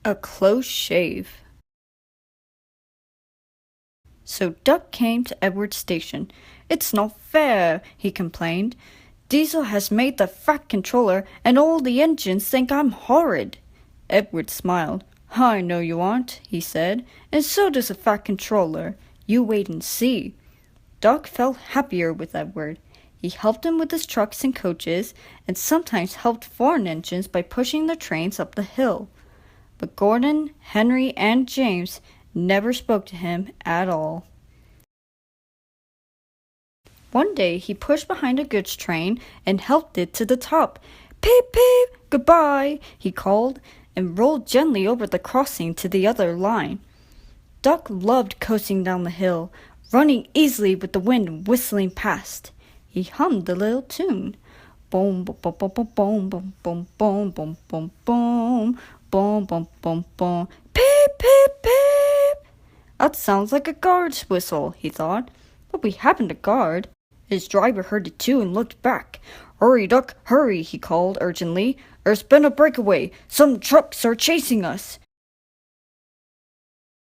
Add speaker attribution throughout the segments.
Speaker 1: A close shave. So Duck came to Edward's station. "It's not fair," he complained. "Diesel has made the Fat Controller, and all the engines think I'm horrid." Edward smiled. "I know you aren't," he said, "and so does the Fat Controller. You wait and see." Duck felt happier with Edward. He helped him with his trucks and coaches, and sometimes helped foreign engines by pushing their trains up the hill. But Gordon, Henry, and James never spoke to him at all. One day he pushed behind a goods train and helped it to the top. "Peep, peep, goodbye," he called, and rolled gently over the crossing to the other line. Duck loved coasting down the hill, running easily with the wind whistling past. He hummed a little tune. Boom, boom, boom, boom, boom, boom, boom, boom, boom, boom, boom, boom, boom, boom, boom. Peep, peep, peep. That sounds like a guard's whistle, he thought. But we haven't a guard. His driver heard it too and looked back. "Hurry, Duck, hurry," he called urgently. "There's been a breakaway. Some trucks are chasing us."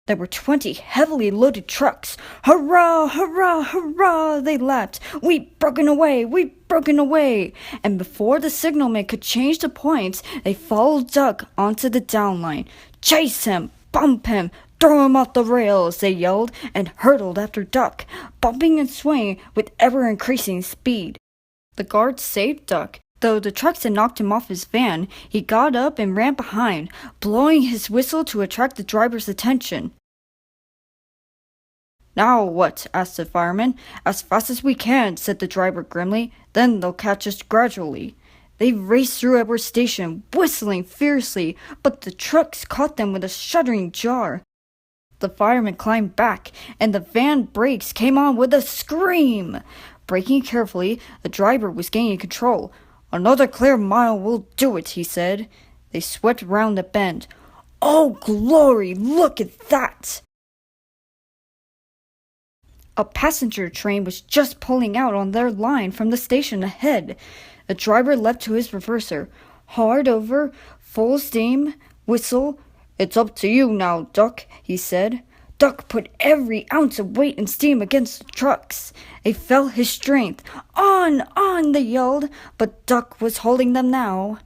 Speaker 1: There were 20 heavily loaded trucks. "Hurrah, hurrah, hurrah," they laughed. "We've broken away, we've broken away." And before the signalman could change the points, they followed Duck onto the down line. "Chase him, bump him, throw him off the rails," they yelled, and hurtled after Duck, bumping and swinging with ever-increasing speed. The guards saved Duck. Though the trucks had knocked him off his van, he got up and ran behind, blowing his whistle to attract the driver's attention. "Now what?" asked the fireman. "As fast as we can," said the driver grimly. "Then they'll catch us gradually." They raced through Edward's station, whistling fiercely, but the trucks caught them with a shuddering jar. The fireman climbed back, and the van brakes came on with a scream. Braking carefully, the driver was gaining control. "Another clear mile will do it," he said. They swept round the bend. "Oh, glory! Look at that!" A passenger train was just pulling out on their line from the station ahead. The driver leapt to his reverser. "Hard over, full steam, whistle. It's up to you now, Duck," he said. Duck put every ounce of weight and steam against the trucks. They felt his strength. On, they yelled, but Duck was holding them now.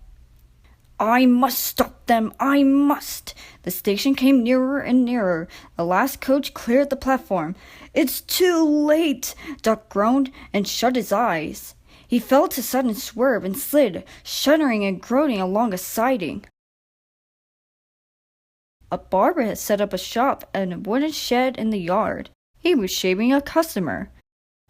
Speaker 1: "I must stop them, I must." The station came nearer and nearer. The last coach cleared the platform. "It's too late," Duck groaned and shut his eyes. He felt a sudden swerve and slid, shuddering and groaning along a siding. A barber had set up a shop in a wooden shed in the yard. He was shaving a customer.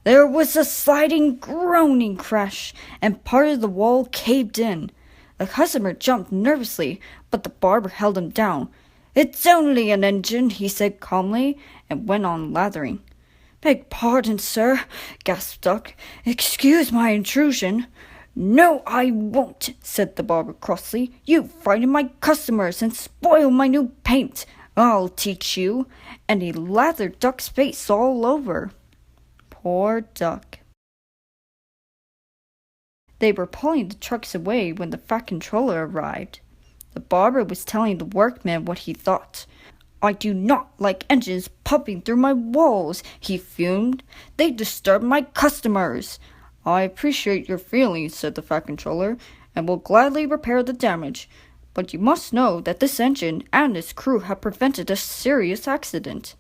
Speaker 1: There was a sliding, groaning crash, and part of the wall caved in. The customer jumped nervously, but the barber held him down. "It's only an engine," he said calmly, and went on lathering. "Beg pardon, sir," gasped Duck. "Excuse my intrusion." "No, I won't," said the barber crossly. "You frighten my customers and spoil my new paint. I'll teach you." And he lathered Duck's face all over. Poor Duck. They were pulling the trucks away when the Fat Controller arrived. The barber was telling the workmen what he thought. "I do not like engines pumping through my walls," he fumed. "They disturb my customers." "I appreciate your feelings," said the Fat Controller, "and will gladly repair the damage. But you must know that this engine and its crew have prevented a serious accident.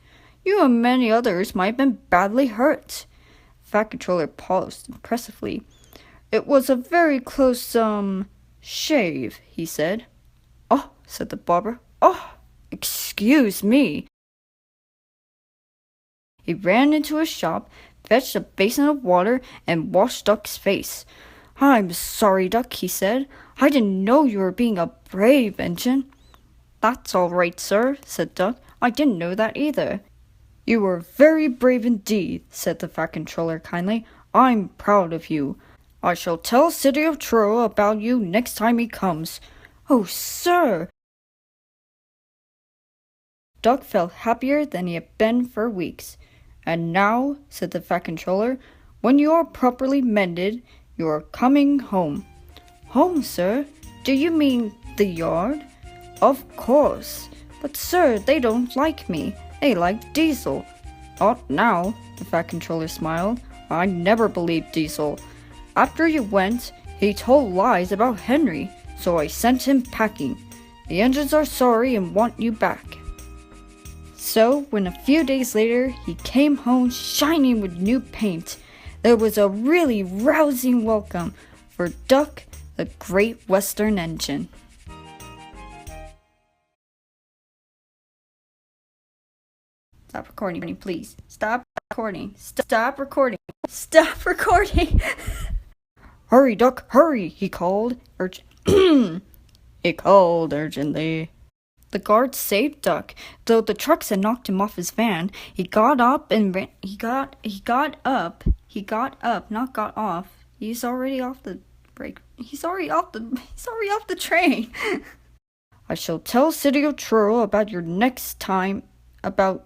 Speaker 1: You and many others might have been badly hurt." Fat Controller paused impressively. "It was a very close, shave," he said. "Oh," said the barber. "Oh, excuse me." He ran into his shop, fetched a basin of water, and washed Duck's face. "I'm sorry, Duck," he said. "I didn't know you were being a brave engine." "That's all right, sir," said Duck. "I didn't know that either." "You were very brave indeed," said the Fat Controller kindly. "I'm proud of you. I shall tell City of Truro about you next time he comes." "Oh, sir!" Duck felt happier than he had been for weeks. "And now," said the Fat Controller, "when you are properly mended, you are coming home." "Home, sir? Do you mean the yard?" Of course. But sir, they don't like me. They like Diesel. Not now, the Fat Controller smiled. I never believed Diesel. After you went, he told lies about Henry, so I sent him packing. The engines are sorry and want you back. So, when a few days later he came home shining with new paint, there was a really rousing welcome for Duck, the Great Western Engine. Stop recording, please. Stop recording. Stop recording. Stop recording. Hurry, Duck, hurry, he called. He called urgently. The guard saved Duck. Though the trucks had knocked him off his van, he got up and ran. He got up, not got off. He's already off the break. He's already off the train. I shall tell City of Truro about your next time. About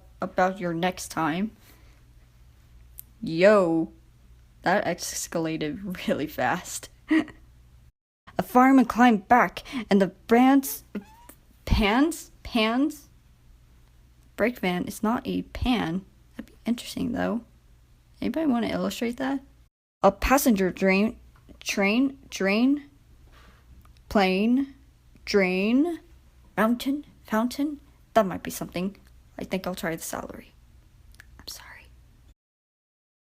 Speaker 1: your next time. Yo, that escalated really fast. A fireman climbed back, and the pans? Brake van is not a pan. That'd be interesting, though. Anybody want to illustrate that? A passenger train, plane, drain, fountain. That might be something. I think I'll try the salary.